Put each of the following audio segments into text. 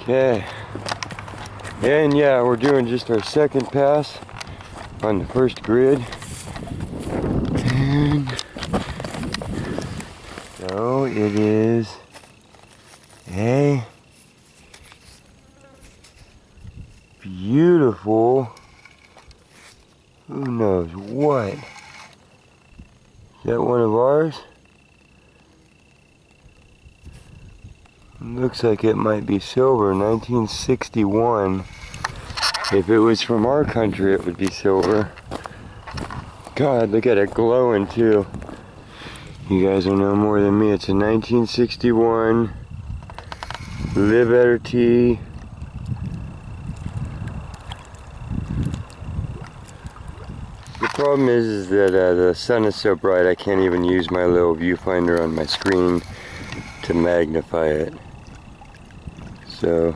Okay. And yeah, we're doing just our second pass on the first grid. And so it is a beautiful, who knows what. Is that one of ours? Looks like it might be silver, 1961. If it was from our country, it would be silver. God, look at it glowing too. You guys will know more than me. It's a 1961 Live T. The problem is that the sun is so bright I can't even use my little viewfinder on my screen to magnify it. So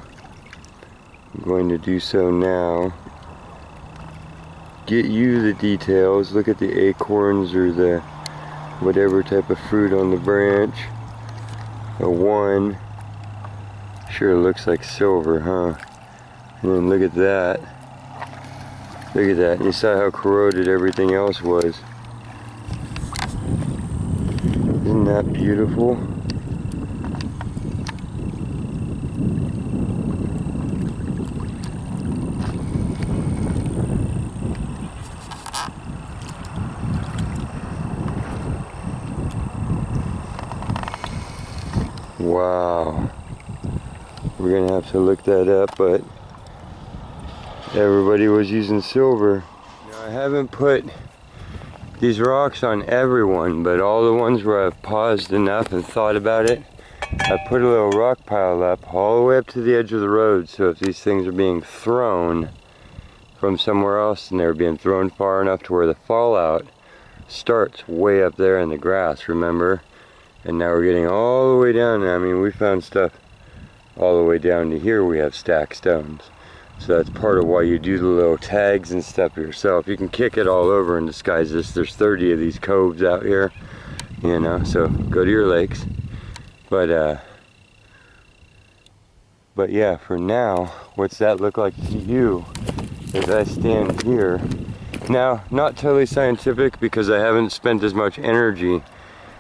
I'm going to do so now. Get you the details. Look at the acorns or the whatever type of fruit on the branch. A 1. Sure looks like silver, huh? And then look at that. Look at that. You saw how corroded everything else was. Isn't that beautiful? Wow. We're gonna have to look that up, but everybody was using silver. Now, I haven't put these rocks on everyone, but all the ones where I've paused enough and thought about it, I put a little rock pile up all the way up to the edge of the road, so if these things are being thrown from somewhere else and they're being thrown far enough to where the fallout starts way up there in the grass, remember? And now we're getting all the way down. I mean, we found stuff all the way down to here. We have stacked stones. So that's part of why you do the little tags and stuff yourself. You can kick it all over and disguise this. There's 30 of these coves out here, you know, so go to your lakes. But yeah, for now, what's that look like to you as I stand here? Now, not totally scientific because I haven't spent as much energy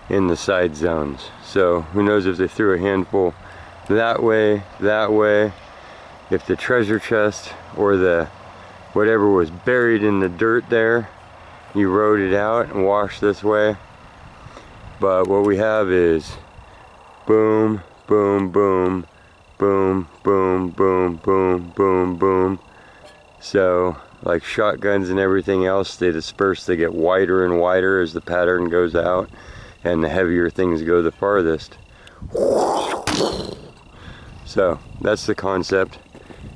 in the side zones. So who knows if they threw a handful that way, if the treasure chest or the whatever was buried in the dirt there, you rode it out and washed this way. But what we have is boom, boom, boom, boom, boom, boom, boom, boom, boom. So like shotguns and everything else, they disperse, they get wider and wider as the pattern goes out, and the heavier things go the farthest. So that's the concept.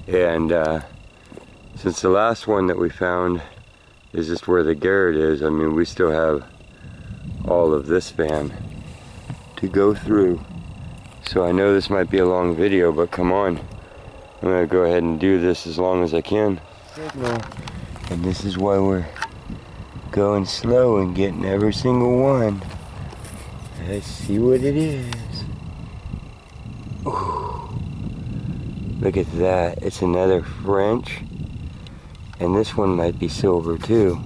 And since the last one that we found is just where the garret is, I mean, we still have all of this fan to go through. So I know this might be a long video, but come on, I'm gonna go ahead and do this as long as I can. And this is why we're going slow and getting every single one. Let's see what it is. Ooh. Look at that. It's another French. And this one might be silver too.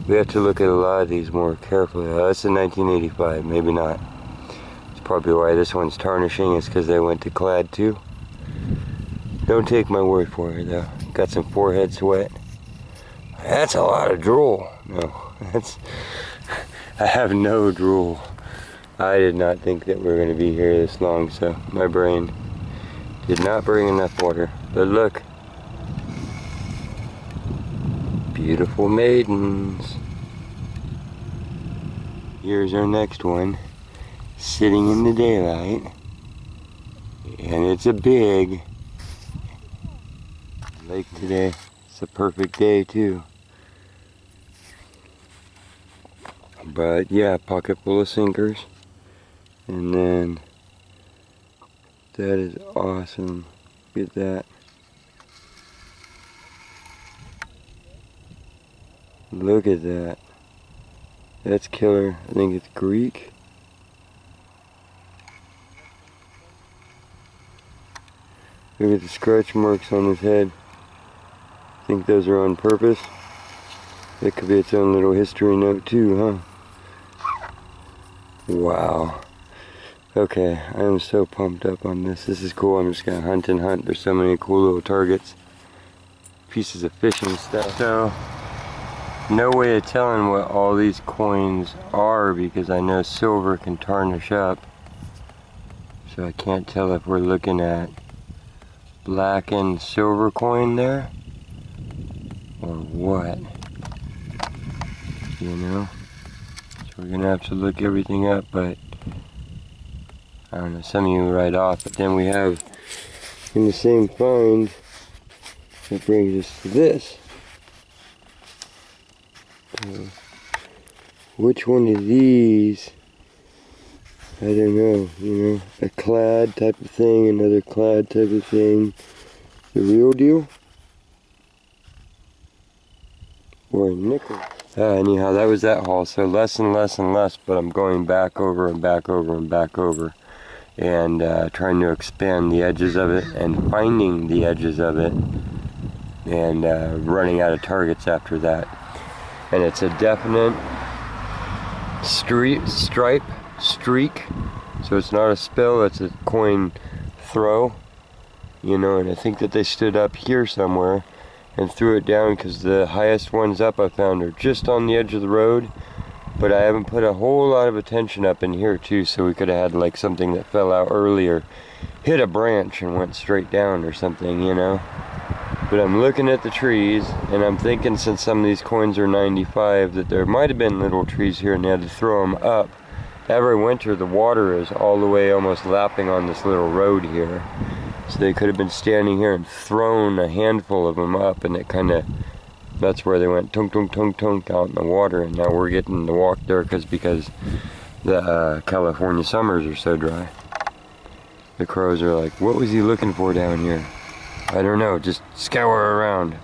We have to look at a lot of these more carefully. Oh, that's a 1985, maybe not. It's probably why this one's tarnishing, is because they went to clad too. Don't take my word for it though. Got some forehead sweat. That's a lot of drool. No, I have no drool. I did not think that we were going to be here this long, so my brain did not bring enough water. But look. Beautiful maidens. Here's our next one. Sitting in the daylight. And it's a big lake today. It's a perfect day too. But yeah, pocket full of sinkers. And then that is awesome. Look at that. Look at that. That's killer. I think it's Greek. Look at the scratch marks on his head. I think those are on purpose. That could be its own little history note too, huh? Wow. Okay, I am so pumped up on this. This is cool. I'm just gonna hunt and hunt. There's so many cool little targets. Pieces of fish and stuff. So, no way of telling what all these coins are because I know silver can tarnish up. So I can't tell if we're looking at black and silver coin there or what, you know? So we're gonna have to look everything up, but I don't know, some of you right off, but then we have in the same find that brings us to this. So, which one of these, I don't know, you know, a clad type of thing, another clad type of thing, the real deal? Or a nickel? Anyhow, that was that haul, so less and less and less, but I'm going back over and back over and back over and trying to expand the edges of it and finding the edges of it and running out of targets after that. And it's a definite streak, so it's not a spill, it's a coin throw, you know, and I think that they stood up here somewhere and threw it down because the highest ones up I found are just on the edge of the road, but I haven't put a whole lot of attention up in here too, so we could have had like something that fell out earlier, hit a branch and went straight down or something, you know. But I'm looking at the trees and I'm thinking, since some of these coins are 95, that there might have been little trees here and they had to throw them up. Every winter the water is all the way almost lapping on this little road here. So they could have been standing here and thrown a handful of them up, and it kind of, that's where they went tunk tunk tunk tunk out in the water, and now we're getting to walk there because the California summers are so dry. The crows are like, what was he looking for down here? I don't know, just scour around.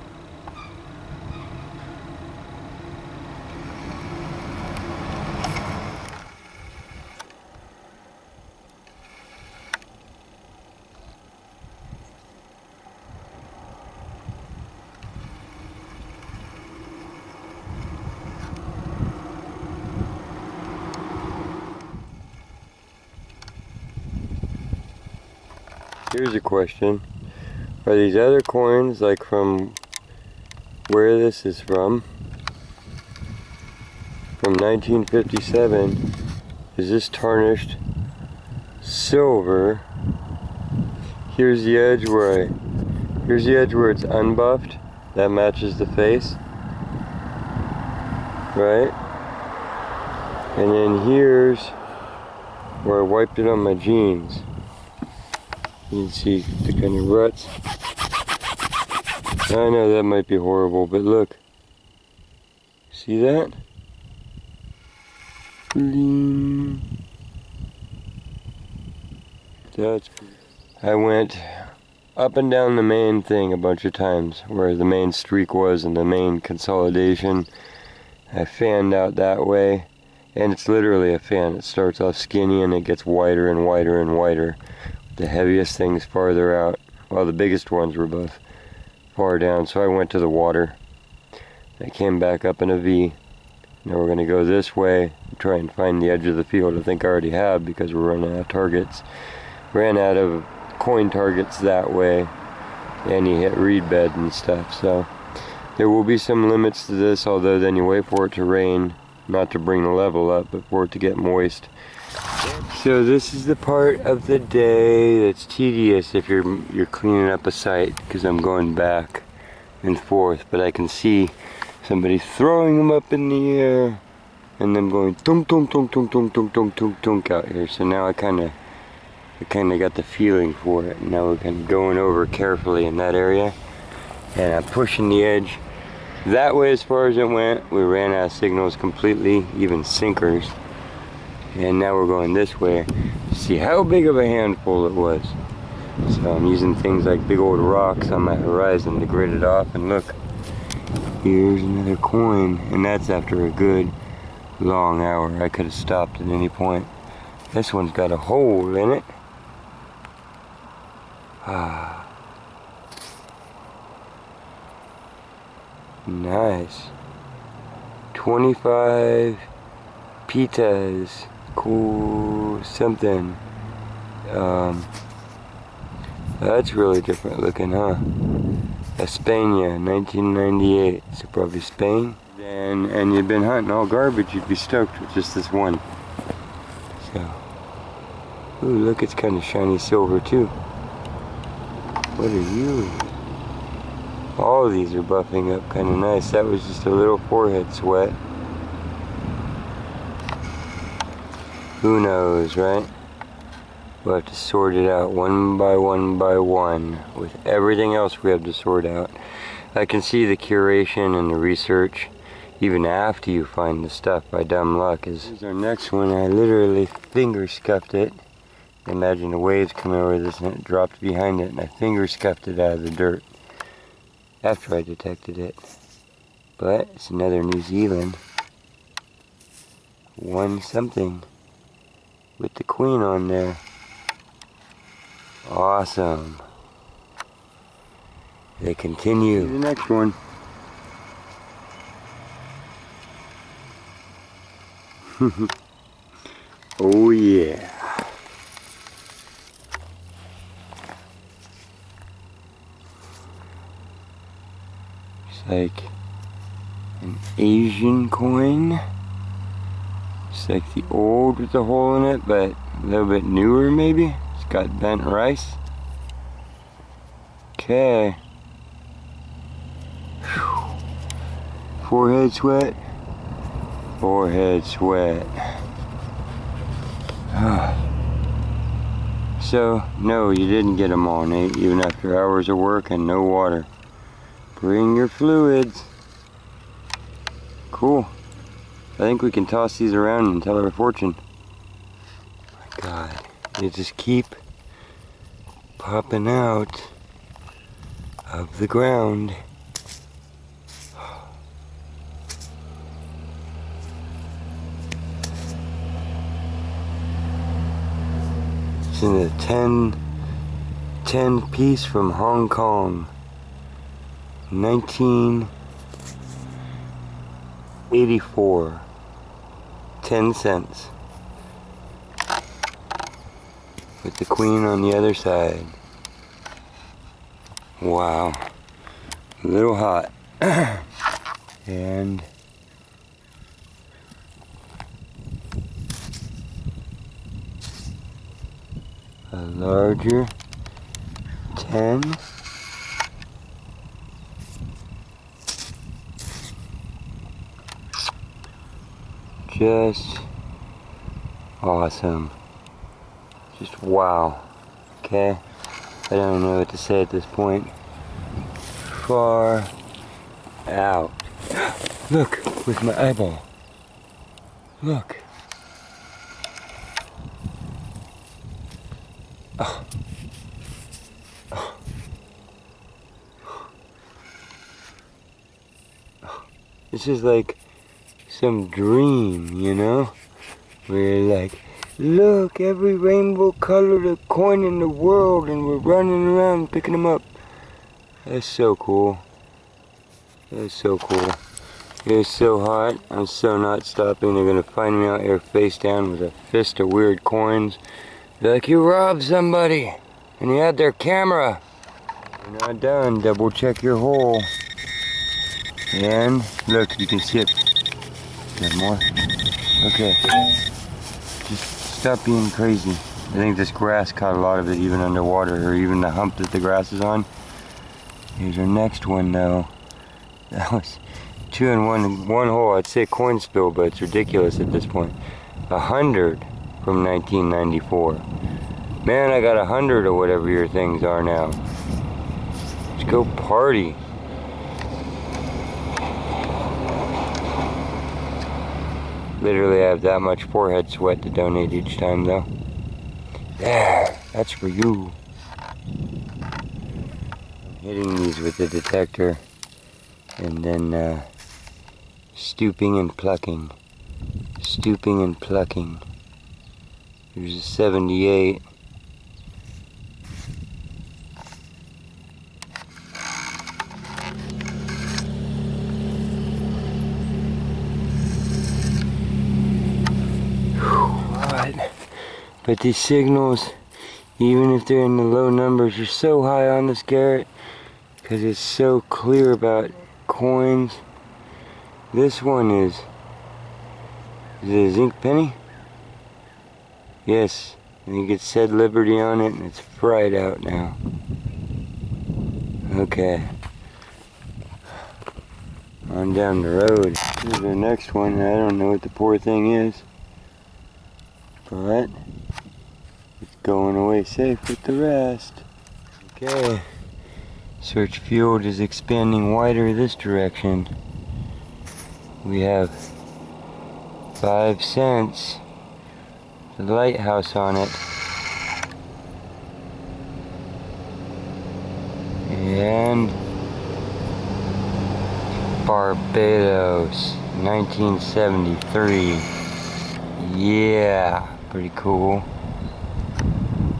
Here's a question. Are these other coins, like from where this is from 1957, is this tarnished silver? Here's the edge where it's unbuffed. That matches the face, right? And then here's where I wiped it on my jeans. You can see the kind of ruts. I know that might be horrible, but look. See that? Bling. That's. I went up and down the main thing a bunch of times, where the main streak was and the main consolidation. I fanned out that way, and it's literally a fan. It starts off skinny and it gets wider and wider and wider. The heaviest things farther out. Well, the biggest ones were both far down, so I went to the water. I came back up in a V. Now we're going to go this way and try and find the edge of the field. I think I already have because we're running out of targets. Ran out of coin targets that way, and you hit reed bed and stuff. So there will be some limits to this, although then you wait for it to rain, not to bring the level up, but for it to get moist. So this is the part of the day that's tedious if you're cleaning up a site, because I'm going back and forth, but I can see somebody throwing them up in the air and them going tunk tunk tunk tunk tunk tunk tunk tunk tunk out here. So now I kind of got the feeling for it. Now we're kind of going over carefully in that area, and I'm pushing the edge that way as far as it went. We ran out of signals completely, even sinkers. And now we're going this way to see how big of a handful it was. So I'm using things like big old rocks on my horizon to grid it off, and look, here's another coin, and that's after a good long hour. I could have stopped at any point. This one's got a hole in it. Nice. 25 pitas. Cool something. That's really different looking, huh? España, 1998. So probably Spain. And you'd been hunting all garbage, you'd be stoked with just this one. So, ooh, look, it's kind of shiny silver too. What are you? All of these are buffing up kind of nice. That was just a little forehead sweat. Who knows, right? We'll have to sort it out one by one with everything else we have to sort out. I can see the curation and the research even after you find the stuff by dumb luck. Here's our next one. I literally finger scuffed it. Imagine the waves coming over this and it dropped behind it and I finger scuffed it out of the dirt after I detected it. But it's another New Zealand. One something with the queen on there. Awesome. They continue. The next one. Oh yeah. It's like an Asian coin. It's like the old with the hole in it, but a little bit newer maybe. It's got bent rice. Okay. Forehead sweat. Forehead sweat. So, no, you didn't get them all, Nate, even after hours of work and no water. Bring your fluids. Cool. I think we can toss these around and tell our fortune. My God, they just keep popping out of the ground. It's in a 10 piece from Hong Kong. 1984. 10 cents. With the queen on the other side. Wow. A little hot. And a larger 10. Just awesome. Just wow. Okay? I don't know what to say at this point. Far out. Look, with my eyeball. Look. Oh. Oh. Oh. This is like some dream, you know? Where you're like, look, every rainbow colored coin in the world, and we're running around picking them up. That's so cool. That's so cool. It's so hot. I'm so not stopping. They're gonna find me out here face down with a fist of weird coins. They're like, you robbed somebody, and you had their camera. You're not done. Double check your hole. And look, you can see it. Got more? Okay. Just stop being crazy. I think this grass caught a lot of it even underwater, or even the hump that the grass is on. Here's our next one though. That was 2 in one hole. I'd say coin spill, but it's ridiculous at this point. 100 from 1994. Man, I got 100 or whatever your things are now. Let's go party. Literally, I have that much forehead sweat to donate each time, though. There, that's for you. I'm hitting these with the detector, and then stooping and plucking. Stooping and plucking. Here's a 78. But these signals, even if they're in the low numbers, are so high on this Garrett because it's so clear about coins. This one is it a zinc penny? Yes, I think it said Liberty on it and it's fried out now. Okay. On down the road. Here's our next one. I don't know what the poor thing is, but it's going away safe with the rest. Okay. Search field is expanding wider this direction. We have 5 cents. The lighthouse on it. And Barbados, 1973. Yeah, pretty cool.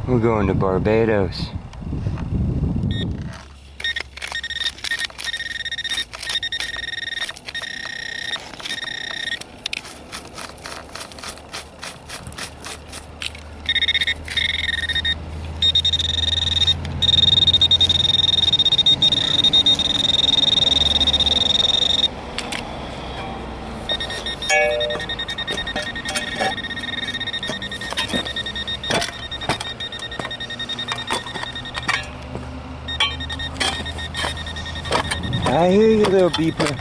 We're going to Barbados. I hear you, little beeper.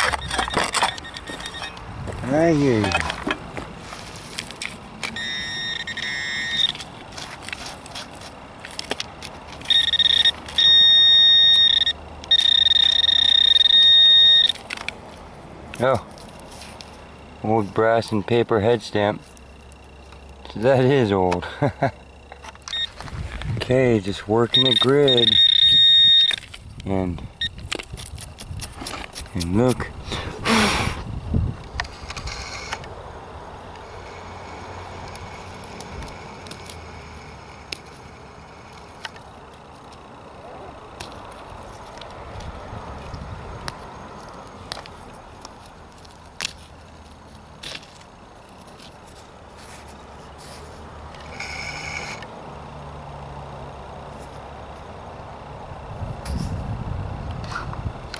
I hear you. Oh, old brass and paper head stamp. So that is old. Okay, just working a grid. And look.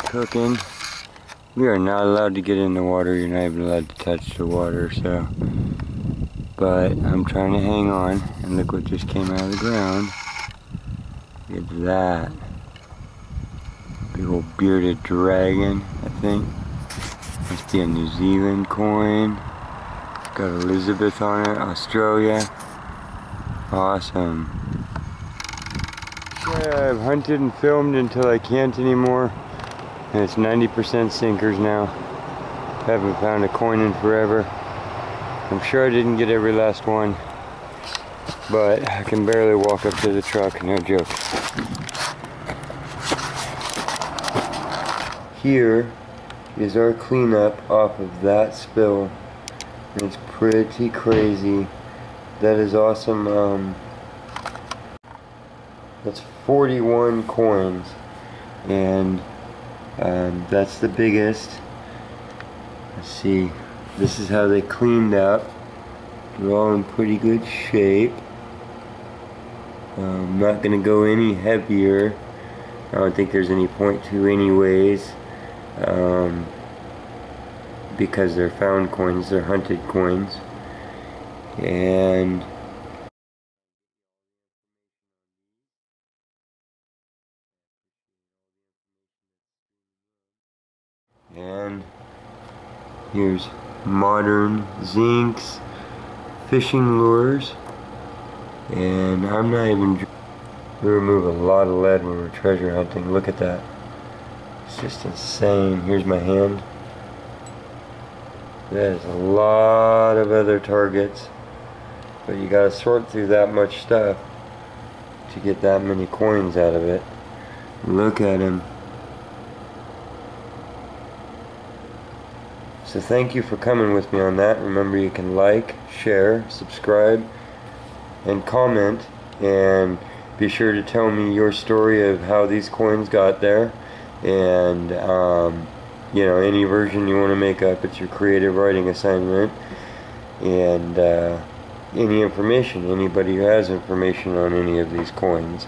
Cooking. We are not allowed to get in the water. You're not even allowed to touch the water, so. But I'm trying to hang on, and look what just came out of the ground. Look at that. Big old bearded dragon, I think. Must be a New Zealand coin. It's got Elizabeth on it, Australia. Awesome. Yeah, I've hunted and filmed until I can't anymore. And it's 90% sinkers now. Haven't found a coin in forever. I'm sure I didn't get every last one, but I can barely walk up to the truck, no joke. Here is our cleanup off of that spill. And it's pretty crazy. That is awesome. That's 41 coins, and that's the biggest. Let's see, this is how they cleaned up. They're all in pretty good shape. I'm not going to go any heavier. I don't think there's any point to anyways, because they're found coins, they're hunted coins. And here's modern zincs, fishing lures, and I'm not even. We remove a lot of lead when we're treasure hunting. Look at that. It's just insane. Here's my hand. There's a lot of other targets, but you gotta sort through that much stuff to get that many coins out of it. Look at him. So thank you for coming with me on that. Remember, you can like, share, subscribe, and comment, and be sure to tell me your story of how these coins got there, and you know, any version you want to make up. It's your creative writing assignment. And any information, anybody who has information on any of these coins.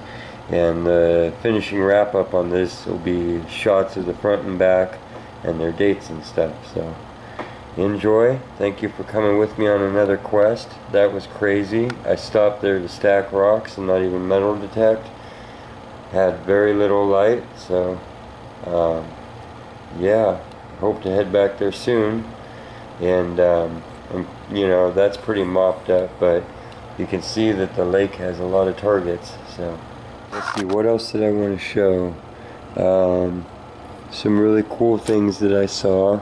And the finishing wrap up on this will be shots of the front and back and their dates and stuff. So enjoy. Thank you for coming with me on another quest. That was crazy. I stopped there to stack rocks and not even metal detect. Had very little light, so yeah, hope to head back there soon. And you know, that's pretty mopped up, but you can see that the lake has a lot of targets. So let's see, what else did I want to show? Some really cool things that I saw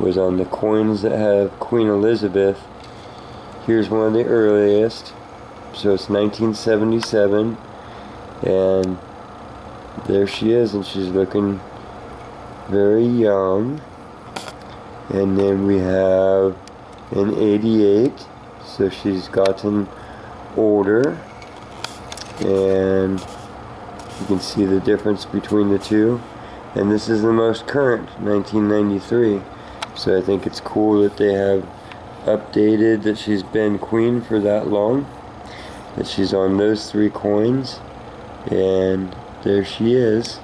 was on the coins that have Queen Elizabeth. Here's one of the earliest, so it's 1977, and there she is, and she's looking very young. And then we have an 88, so she's gotten older, and you can see the difference between the two. And this is the most current, 1993. So I think it's cool that they have updated that she's been queen for that long, that she's on those 3 coins, and there she is.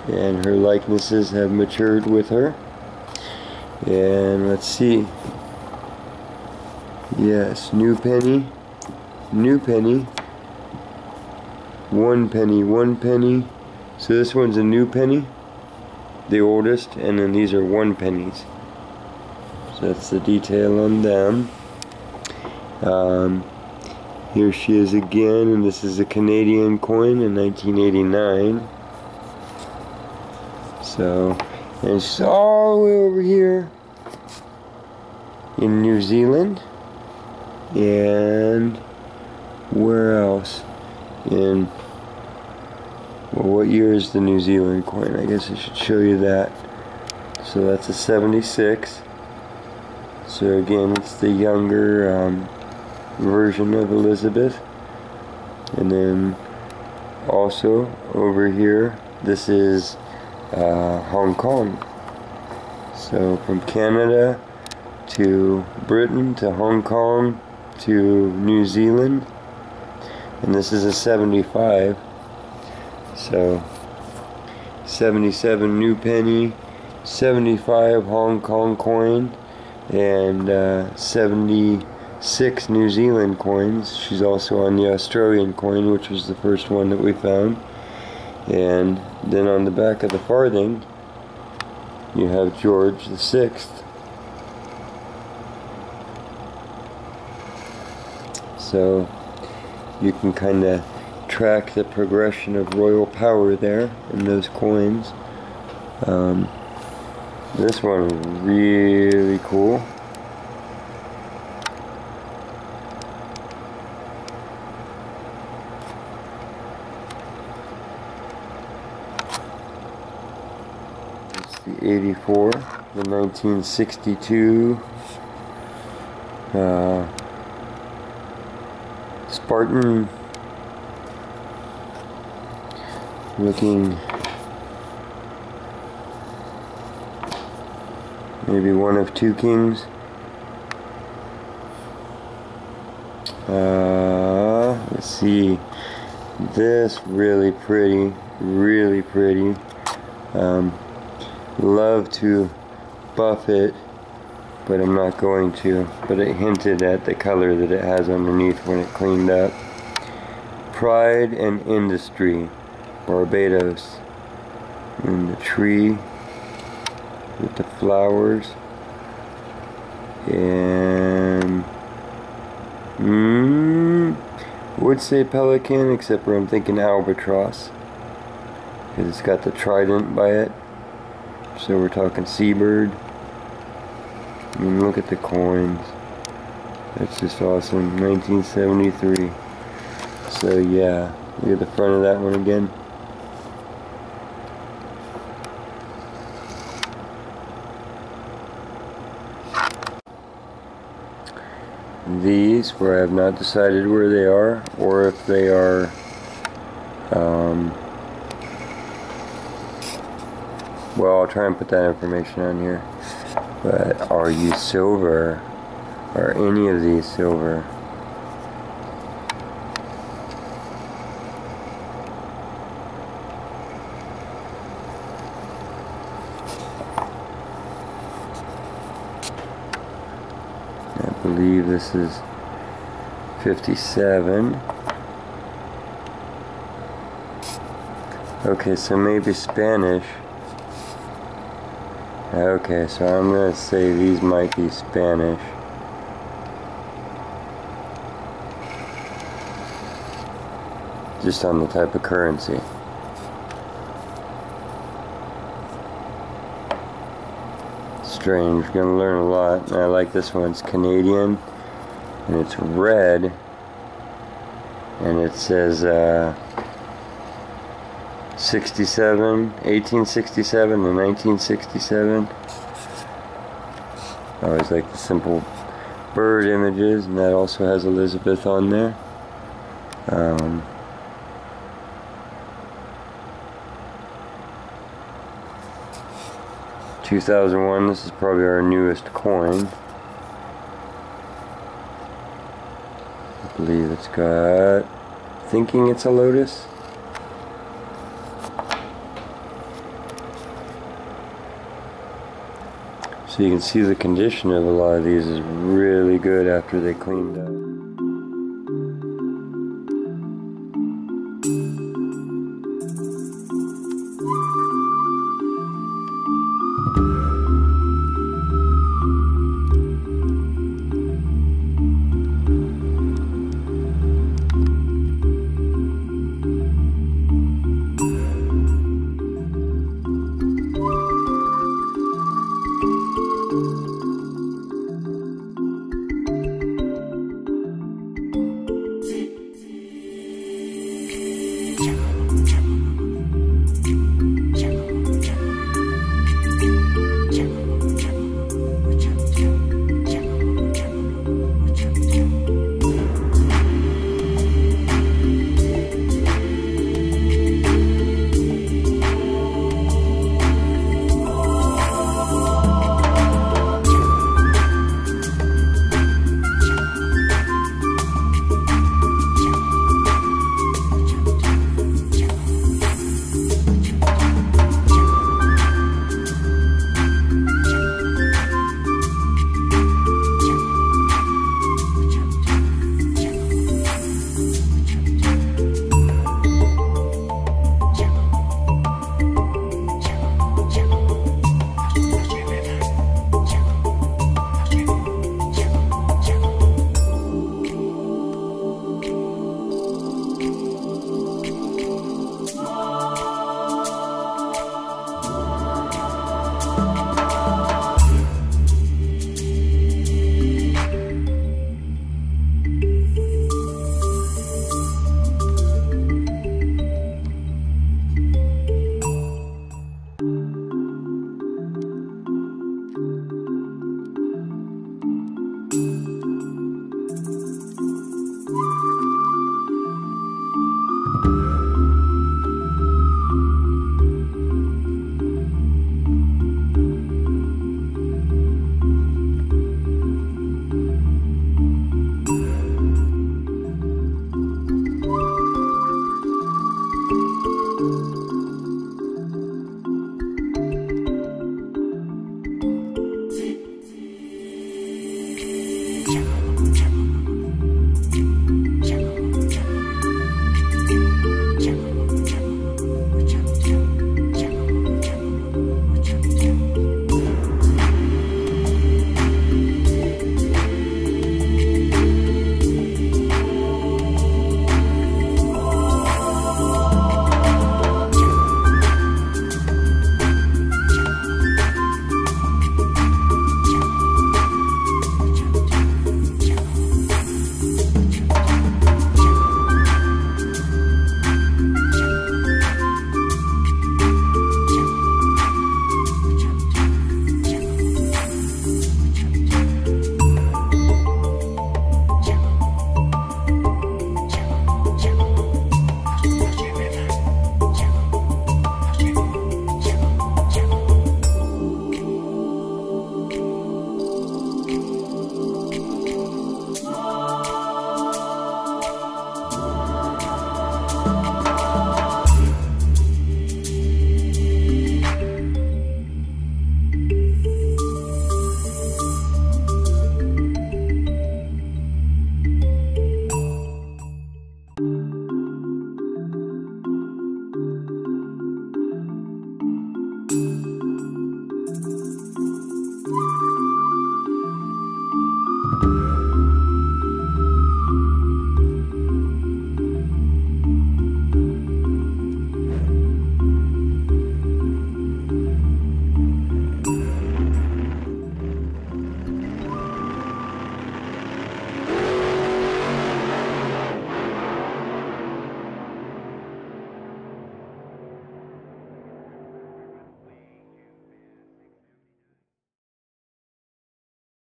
And her likenesses have matured with her. And let's see. Yes, new penny, 1 penny, 1 penny. So this one's a new penny, the oldest, and then these are 1 pennies. So that's the detail on them. Here she is again, and this is a Canadian coin in 1989. So, and she's all the way over here in New Zealand. And where else? In, well, what year is the New Zealand coin? I guess I should show you that. So that's a 76. So again, it's the younger version of Elizabeth. And then also over here, this is Hong Kong. So from Canada to Britain to Hong Kong to New Zealand, and this is a 75. So 77 new penny, 75 Hong Kong coin, and 76 New Zealand coins. She's also on the Australian coin, which was the first one that we found. And then on the back of the farthing, you have George VI. So you can kind of track the progression of royal power there in those coins. This one is really cool. The 84, the 1962 Spartan looking, maybe one of 2 kings. Let's see, this really pretty, really pretty. Love to buff it, but I'm not going to. But it hinted at the color that it has underneath when it cleaned up. Pride and Industry, Barbados. And the tree with the flowers. And would say pelican, except for I'm thinking albatross, because it's got the trident by it. So we're talking seabird. I mean, look at the coins. That's just awesome. 1973. So yeah, look at the front of that one again. These, where I have not decided where they are, or if they are well, I'll try and put that information on here. But are you silver? Are any of these silver? I believe this is 57. Okay, so maybe Spanish. Okay, so I'm gonna say these might be Spanish. Just on the type of currency. Strange, gonna learn a lot. I like this one. It's Canadian and it's red and it says 1867 and 1967. I always like the simple bird images, and that also has Elizabeth on there. 2001, this is probably our newest coin. I believe it's got, thinking it's a lotus. So you can see the condition of a lot of these is really good after they cleaned up.